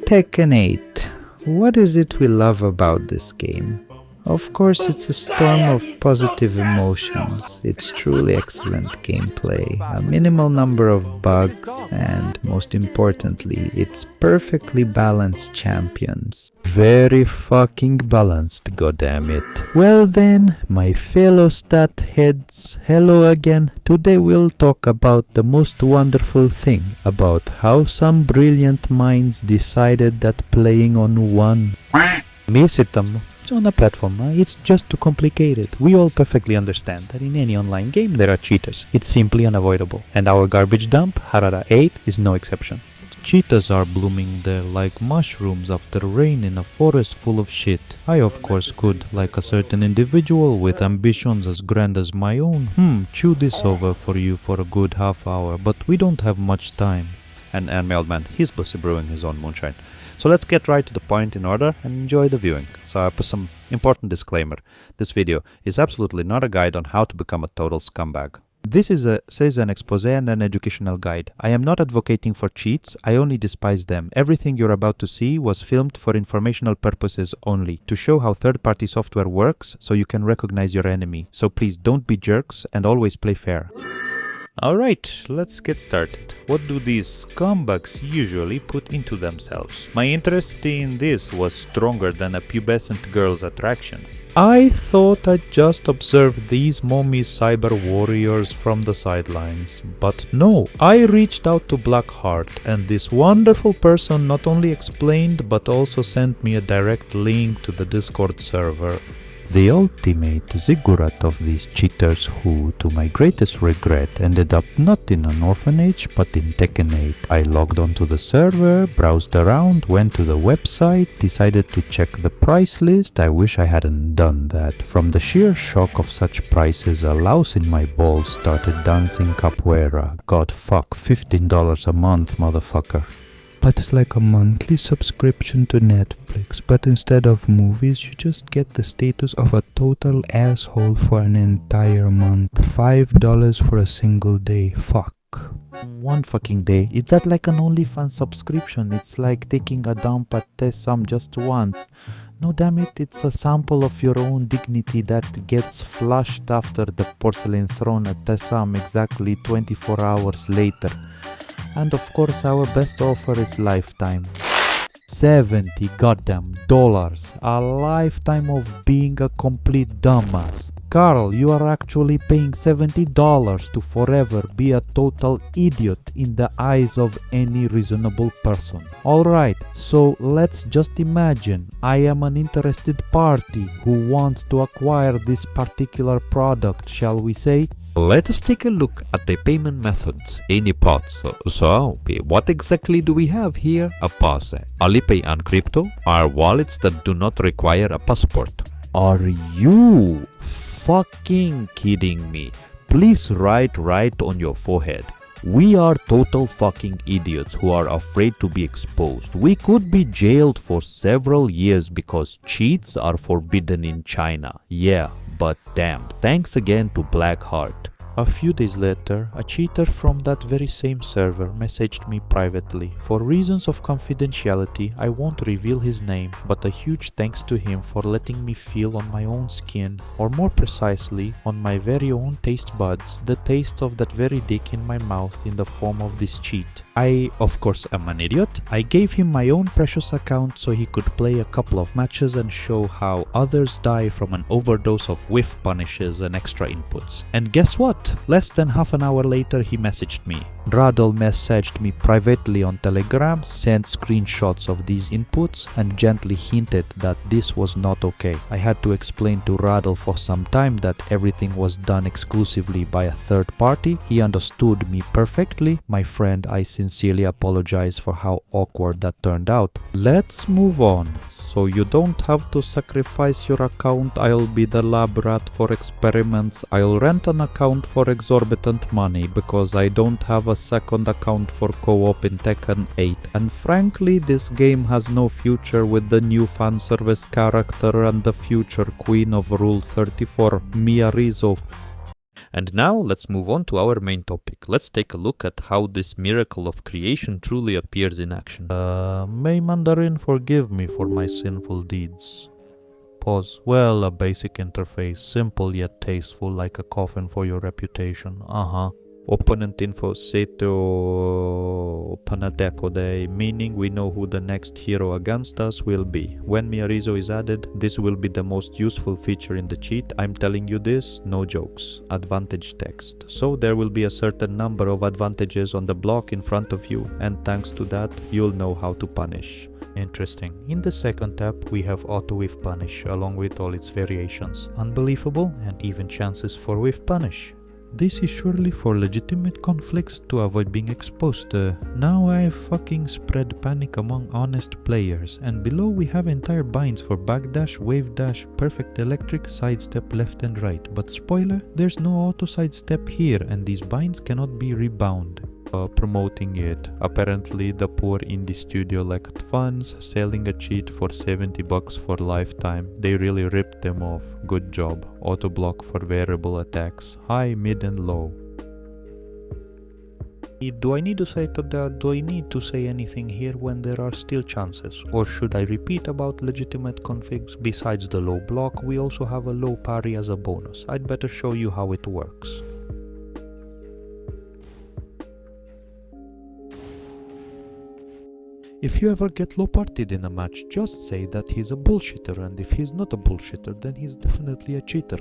Tekken 8. What is it we love about this game? Of course, it's a storm of positive emotions. It's truly excellent gameplay, a minimal number of bugs, and most importantly, it's perfectly balanced champions. Very fucking balanced, goddammit. Well then, my fellow stat heads, hello again. Today we'll talk about the most wonderful thing about how some brilliant minds decided that playing on one system on a platform, it's just too complicated. We all perfectly understand that in any online game there are cheaters. It's simply unavoidable. And our garbage dump, Harada 8, is no exception. Cheetahs are blooming there like mushrooms after rain in a forest full of shit. I of course could, like a certain individual with ambitions as grand as my own, chew this over for you for a good half hour, but we don't have much time. And Mailman, he's busy brewing his own moonshine. So let's get right to the point in order and enjoy the viewing. So I put some important disclaimer. This video is absolutely not a guide on how to become a total scumbag. This is an expose and an educational guide. I am not advocating for cheats, I only despise them. Everything you're about to see was filmed for informational purposes only, to show how third-party software works so you can recognize your enemy. So please don't be jerks and always play fair. Alright, let's get started. What do these scumbags usually put into themselves? My interest in this was stronger than a pubescent girl's attraction. I thought I'd just observe these mommy cyber warriors from the sidelines, but no, I reached out to Blackheart, and this wonderful person not only explained but also sent me a direct link to the Discord server. The ultimate ziggurat of these cheaters who, to my greatest regret, ended up not in an orphanage but in Tekken 8. I logged onto the server, browsed around, went to the website, decided to check the price list. I wish I hadn't done that. From the sheer shock of such prices, a louse in my balls started dancing capoeira. God fuck, $15 a month, motherfucker. But it's like a monthly subscription to Netflix, but instead of movies, you just get the status of a total asshole for an entire month. $5 for a single day. Fuck. One fucking day. Is that like an OnlyFans subscription? It's like taking a dump at Tessam just once. No, damn it, it's a sample of your own dignity that gets flushed after the porcelain throne at Tessam exactly 24 hours later. And of course our best offer is lifetime. $70 goddamn dollars. A lifetime of being a complete dumbass. Carl, you are actually paying $70 to forever be a total idiot in the eyes of any reasonable person. Alright, so let's just imagine I am an interested party who wants to acquire this particular product, shall we say? Let us take a look at the payment methods. Any pots. So, what exactly do we have here? A POS, Alipay and crypto are wallets that do not require a passport. Are you fucking kidding me? Please write right on your forehead. We are total fucking idiots who are afraid to be exposed. We could be jailed for several years because cheats are forbidden in China. Yeah, but damn. Thanks again to Blackheart. A few days later, a cheater from that very same server messaged me privately. For reasons of confidentiality, I won't reveal his name, but a huge thanks to him for letting me feel on my own skin, or more precisely, on my very own taste buds, the taste of that very dick in my mouth in the form of this cheat. I, of course, am an idiot. I gave him my own precious account so he could play a couple of matches and show how others die from an overdose of whiff punishes and extra inputs. And guess what? Less than half an hour later he messaged me. Radl messaged me privately on Telegram, sent screenshots of these inputs, and gently hinted that this was not okay. I had to explain to Radl for some time that everything was done exclusively by a third party. He understood me perfectly. My friend, I sincerely apologize for how awkward that turned out. Let's move on. So you don't have to sacrifice your account. I'll be the lab rat for experiments. I'll rent an account for exorbitant money because I don't have a second account for co-op in Tekken 8. And frankly, this game has no future with the new fan service character and the future queen of Rule 34, Mia Rizzo. And now let's move on to our main topic. Let's take a look at how this miracle of creation truly appears in action. May Mandarin forgive me for my sinful deeds. Pause. Well, a basic interface, simple yet tasteful, like a coffin for your reputation. Opponent info seto panadekode, meaning we know who the next hero against us will be. When Miarizo is added, this will be the most useful feature in the cheat. I'm telling you this, no jokes. Advantage text. So there will be a certain number of advantages on the block in front of you, and thanks to that, you'll know how to punish. Interesting. In the second tab, we have auto whiff punish along with all its variations. Unbelievable and even chances for whiff punish. This is surely for legitimate conflicts to avoid being exposed. Now I fucking spread panic among honest players. And below we have entire binds for backdash, wave dash, perfect electric, sidestep left and right. But spoiler, there's no auto sidestep here and these binds cannot be rebound. Promoting it. Apparently the poor indie studio lacked funds, selling a cheat for $70 for lifetime. They really ripped them off. Good job. Auto block for variable attacks. High, mid and low. Do I need to say anything here when there are still chances? Or should I repeat about legitimate configs? Besides the low block, we also have a low parry as a bonus. I'd better show you how it works. If you ever get low partied in a match, just say that he's a bullshitter, and if he's not a bullshitter, then he's definitely a cheater.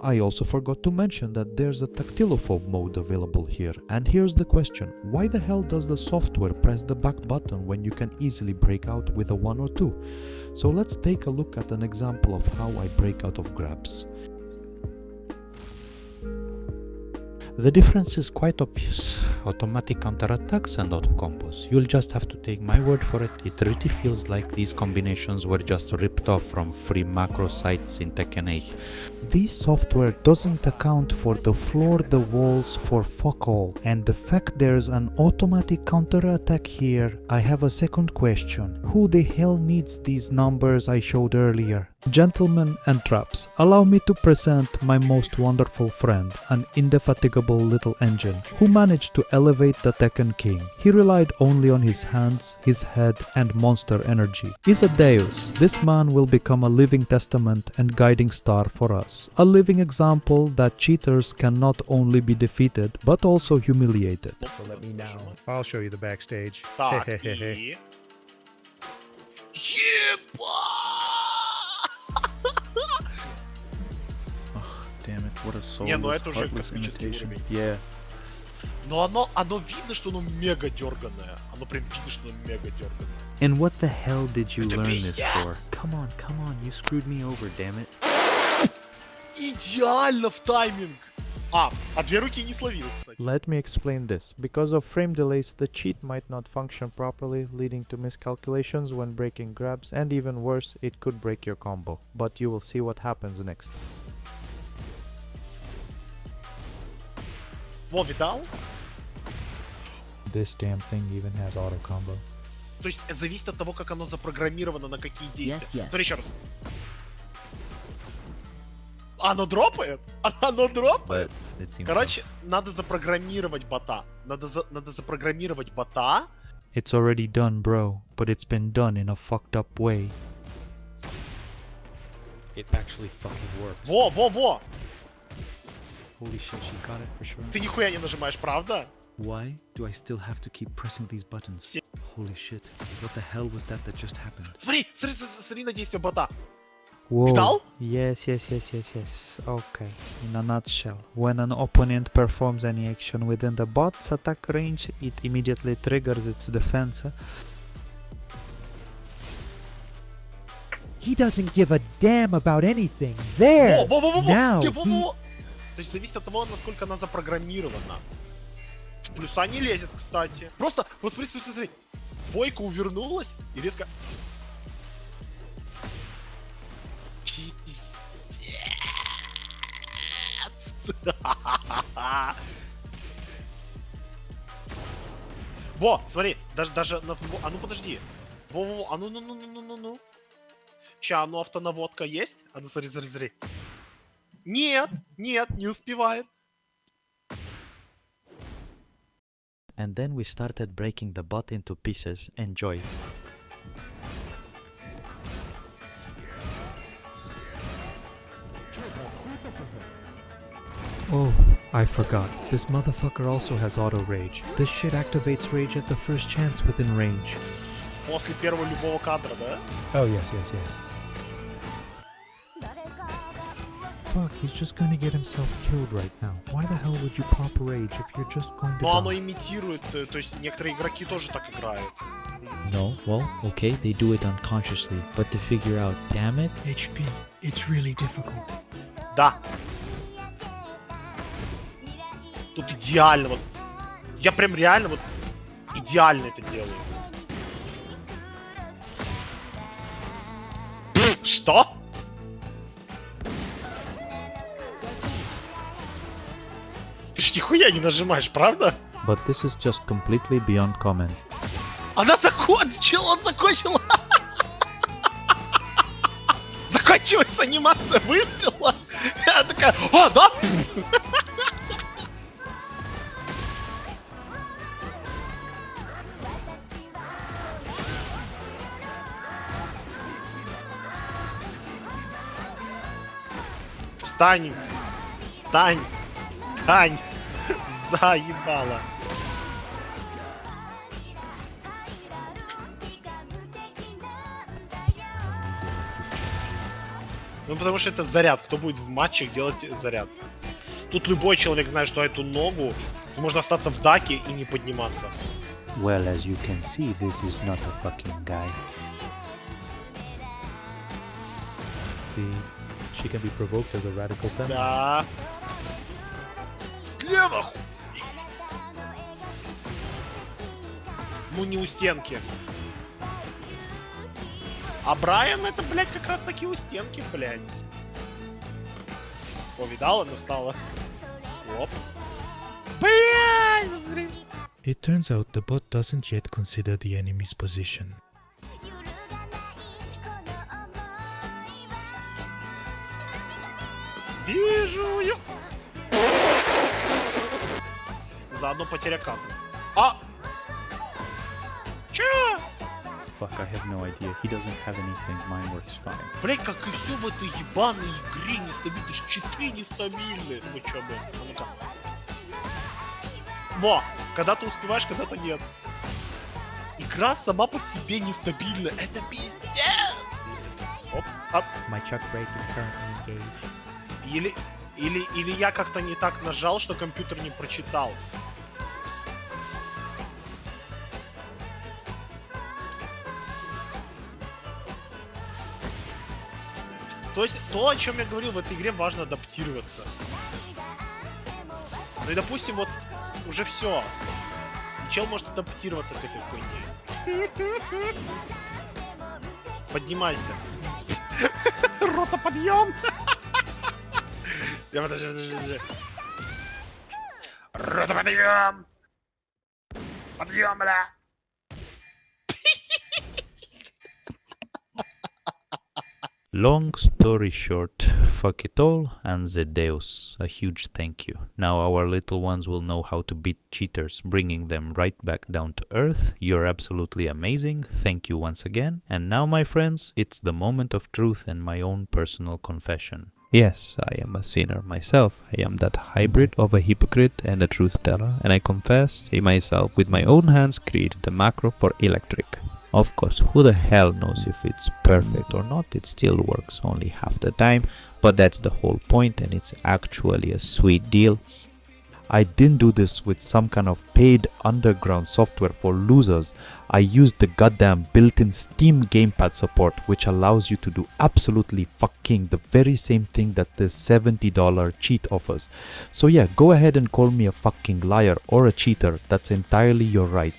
I also forgot to mention that there's a tactilophobe mode available here, and here's the question: why the hell does the software press the back button when you can easily break out with a 1 or 2? So let's take a look at an example of how I break out of grabs. The difference is quite obvious. Automatic counterattacks and auto combos. You'll just have to take my word for it. It really feels like these combinations were just ripped off from free macro sites in Tekken 8. This software doesn't account for the floor, the walls, for fuck all. And the fact there's an automatic counterattack here, I have a second question. Who the hell needs these numbers I showed earlier? Gentlemen and traps, allow me to present my most wonderful friend, an indefatigable little engine, who managed to elevate the Tekken King. He relied only on his hands, his head, and monster energy. He's a deus. This man will become a living testament and guiding star for us. A living example that cheaters can not only be defeated, but also humiliated. So let me now. I'll show you the backstage. Так, и... Damn it, what a soulless, Не, ну это уже heartless космический imitation. уровень. Yeah. Но оно видно, что оно мега дерганое. Оно прям видно, что оно мега дерганое. And what the hell did you Это learn this пиздец. for? Come on, you screwed me over, damn it. Идеально в тайминг! А две руки не словил, кстати. Let me explain this. Because of frame delays, the cheat might not function properly, leading to miscalculations when breaking grabs, and even worse, it could break your combo. But you will see what happens next. Во, видал? This damn thing even has auto combo. То есть зависит от того, как оно запрограммировано, на какие действия. Смотри еще раз. Оно дропает? Оно дропает? Короче, надо запрограммировать бота. Надо запрограммировать бота. It's already done, bro, but it's been done in a fucked up way. It actually fucking works. Во! Holy shit, she's got it for sure. Ты нихуя не нажимаешь, правда? Why do I still have to keep pressing these buttons? Все. Holy shit, what the hell was that just happened? Смотри на действие бота. Whoa. Видал? Yes. Okay. In a nutshell, when an opponent performs any action within the bot's attack range, it immediately triggers its defense. He doesn't give a damn about anything. There! Now! Во! То есть зависит от того, насколько она запрограммирована. В плюса не лезет, кстати. Просто, вот смотри. Двойка увернулась и резко... Пиздец. Во, смотри, даже на... А ну подожди. Во, а ну. Ща, ну автонаводка есть? А ну смотри. Нет, не успевает. And then we started breaking the bot into pieces. Enjoy. Oh, I forgot. This motherfucker also has auto rage. This shit activates rage at the first chance within range. После первого любого кадра, да? Oh, yes. Fuck, he's just gonna get himself killed right now. Why the hell would you pop rage if you're just going to Но оно die? имитирует, то есть некоторые игроки тоже так играют. No, well, okay, they do it unconsciously, but to figure out, damn it, HP, it's really difficult. Да. Тут идеально вот. Я прям реально вот идеально это делаю. Что? Ты ж нихуя не нажимаешь, правда? But this is just completely beyond comment. Она закончила, он закончил. Заканчивается анимация выстрела. Я такая, а, да? Встань! Встань! Встань! Заебала! Ну потому что это заряд. Кто будет в матчах делать заряд? Тут любой человек знает, что эту ногу можно остаться в даке и не подниматься. Well, as you can see, this is not a fucking guy. See, she can be provoked as a radical feminist. Да. Слева! Ну не у стенки. А Брайан это, блядь, как раз таки у стенки, блядь. О, видала, она встала. Оп. Блядь, смотри. It turns out the bot doesn't yet consider the enemy's position. Вижу ее. Заодно потеря капы. А! Чё? Fuck, I have no idea. He doesn't have anything. Mine works fine. Блять, как и все в этой ебаной игре нестабильно. Ты ж читы нестабильны. Ну чё, блин, а ну-ка. Во! Когда ты успеваешь, когда-то нет. Игра сама по себе нестабильна. Это пиздец! Оп, оп. my chuck break is currently engaged. Или я как-то не так нажал, что компьютер не прочитал. То есть, то, о чем я говорил, в этой игре важно адаптироваться. Ну и допустим, вот уже все. Чел может адаптироваться к этой хуйне. Поднимайся. Рота, подъем! Я подожди. Рота, подъем! Подъем, бля! Long story short, fuck it all, and Zedeus, a huge thank you. Now our little ones will know how to beat cheaters, bringing them right back down to earth. You're absolutely amazing, thank you once again. And now, my friends, it's the moment of truth and my own personal confession. Yes, I am a sinner myself. I am that hybrid of a hypocrite and a truth teller, and I confess I myself with my own hands created a macro for electric. Of course, who the hell knows if it's perfect or not, it still works only half the time, but that's the whole point and it's actually a sweet deal. I didn't do this with some kind of paid underground software for losers. I used the goddamn built-in Steam gamepad support, which allows you to do absolutely fucking the very same thing that this $70 cheat offers. So yeah, go ahead and call me a fucking liar or a cheater, that's entirely your right.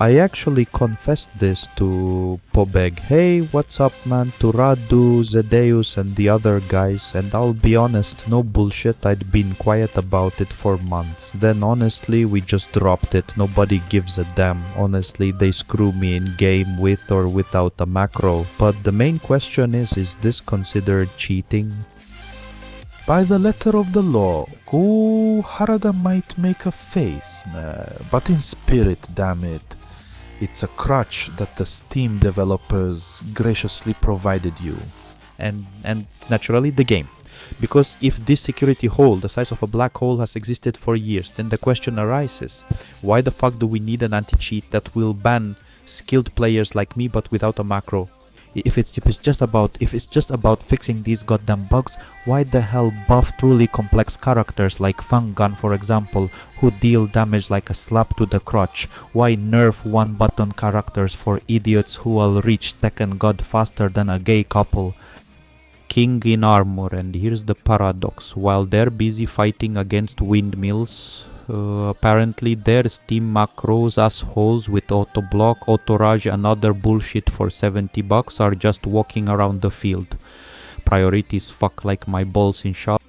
I actually confessed this to Pobeg. Hey, what's up, man? To Radu, Zedeus, and the other guys. And I'll be honest, no bullshit, I'd been quiet about it for months. Then honestly, we just dropped it. Nobody gives a damn. Honestly, they screw me in game with or without a macro. But the main question is this considered cheating? By the letter of the law, Harada might make a face, but in spirit, damn it, it's a crutch that the Steam developers graciously provided you. And naturally the game. Because if this security hole, the size of a black hole, has existed for years, then the question arises, why the fuck do we need an anti-cheat that will ban skilled players like me but without a macro? If it's just about fixing these goddamn bugs, why the hell buff truly complex characters like Fang Gun, for example, who deal damage like a slap to the crotch? Why nerf one button characters for idiots who will reach Tekken God faster than a gay couple? King in armor, and here's the paradox. While they're busy fighting against windmills, apparently their Steam macros assholes with auto block, auto rage and other bullshit for $70 are just walking around the field. Priorities fuck like my balls in shop.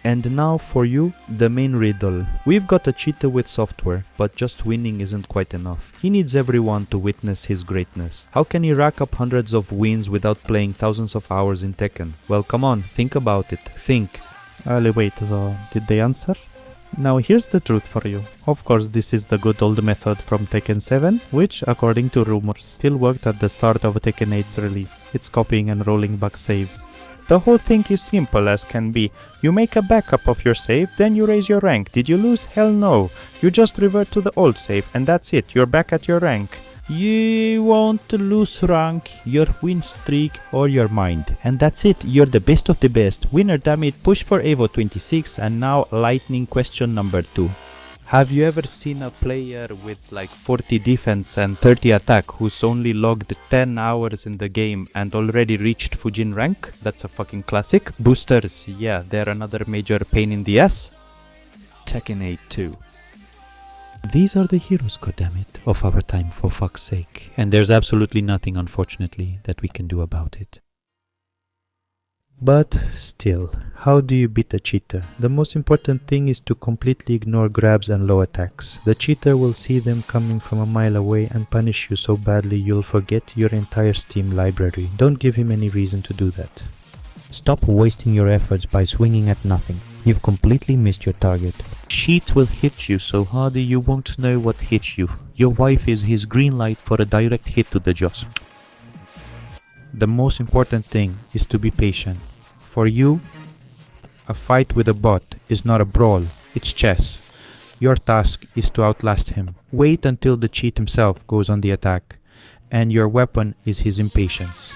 And now for you, the main riddle. We've got a cheater with software, but just winning isn't quite enough. He needs everyone to witness his greatness. How can he rack up hundreds of wins without playing thousands of hours in Tekken? Well, come on, think about it. Think. Wait, so did they answer? Now here's the truth for you. Of course, this is the good old method from Tekken 7, which, according to rumors, still worked at the start of Tekken 8's release. It's copying and rolling back saves. The whole thing is simple as can be. You make a backup of your save, then you raise your rank. Did you lose? Hell no. You just revert to the old save, and that's it. You're back at your rank. You won't lose rank, your win streak, or your mind. And that's it. You're the best of the best. Winner, damn it. Push for Evo 26. And now, lightning question number 2. Have you ever seen a player with like 40 defense and 30 attack who's only logged 10 hours in the game and already reached Fujin rank? That's a fucking classic. Boosters, yeah, they're another major pain in the ass. Tekken 8 2. These are the heroes, goddammit, of our time, for fuck's sake. And there's absolutely nothing, unfortunately, that we can do about it. But still, how do you beat a cheater? The most important thing is to completely ignore grabs and low attacks. The cheater will see them coming from a mile away and punish you so badly you'll forget your entire Steam library. Don't give him any reason to do that. Stop wasting your efforts by swinging at nothing. You've completely missed your target. Cheat will hit you so hard you won't know what hit you. Your wife is his green light for a direct hit to the jaws. The most important thing is to be patient. For you, a fight with a bot is not a brawl, it's chess. Your task is to outlast him. Wait until the cheat himself goes on the attack, and your weapon is his impatience.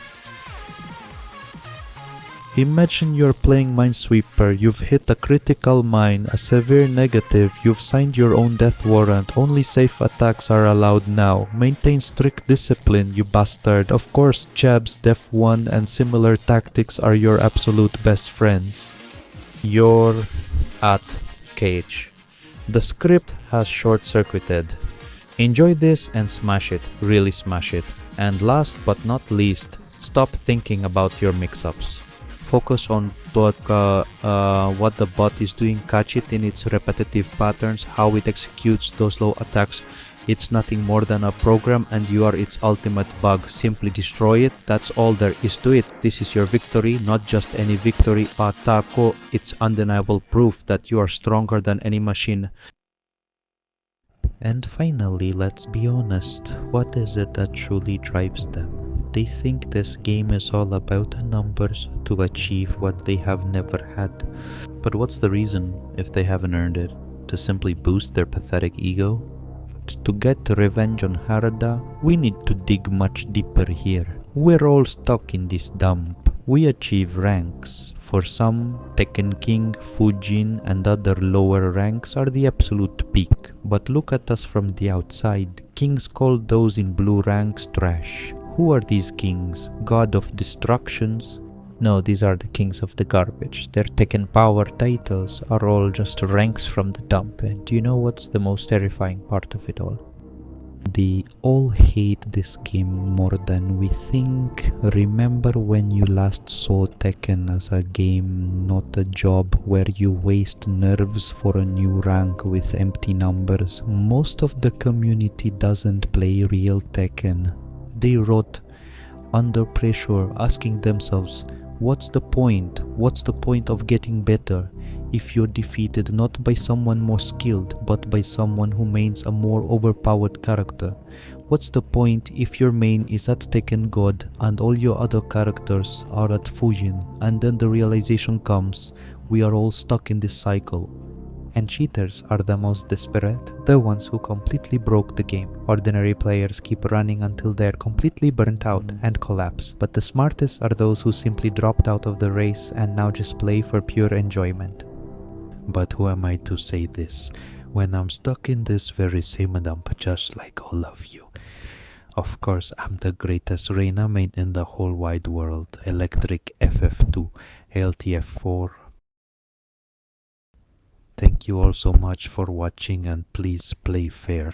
Imagine you're playing Minesweeper, you've hit a critical mine, a severe negative, you've signed your own death warrant, only safe attacks are allowed now. Maintain strict discipline, you bastard. Of course, jabs, def 1 and similar tactics are your absolute best friends. You're at cage. The script has short-circuited. Enjoy this and smash it, really smash it. And last but not least, stop thinking about your mix-ups. Focus on what the bot is doing, catch it in its repetitive patterns, how it executes those low attacks. It's nothing more than a program and you are its ultimate bug. Simply destroy it, that's all there is to it. This is your victory, not just any victory. Patako, it's undeniable proof that you are stronger than any machine. And finally, let's be honest, what is it that truly drives them? They think this game is all about numbers to achieve what they have never had. But what's the reason, if they haven't earned it? To simply boost their pathetic ego? To get revenge on Harada, we need to dig much deeper here. We're all stuck in this dump. We achieve ranks. For some, Tekken King, Fujin and other lower ranks are the absolute peak. But look at us from the outside. Kings call those in blue ranks trash. Who are these kings? God of destructions? No, these are the kings of the garbage. Their Tekken power titles are all just ranks from the dump. And do you know what's the most terrifying part of it all? They all hate this game more than we think. Remember when you last saw Tekken as a game, not a job where you waste nerves for a new rank with empty numbers? Most of the community doesn't play real Tekken. They wrote, under pressure, asking themselves, what's the point? What's the point of getting better if you're defeated not by someone more skilled, but by someone who mains a more overpowered character? What's the point if your main is at Tekken God and all your other characters are at Fujin, and then the realization comes, we are all stuck in this cycle? And cheaters are the most desperate, the ones who completely broke the game. Ordinary players keep running until they are completely burnt out and collapse, but the smartest are those who simply dropped out of the race and now just play for pure enjoyment. But who am I to say this, when I'm stuck in this very same dump just like all of you? Of course, I'm the greatest Reina main in the whole wide world, Electric FF2, LTF4. Thank you all so much for watching, and please play fair.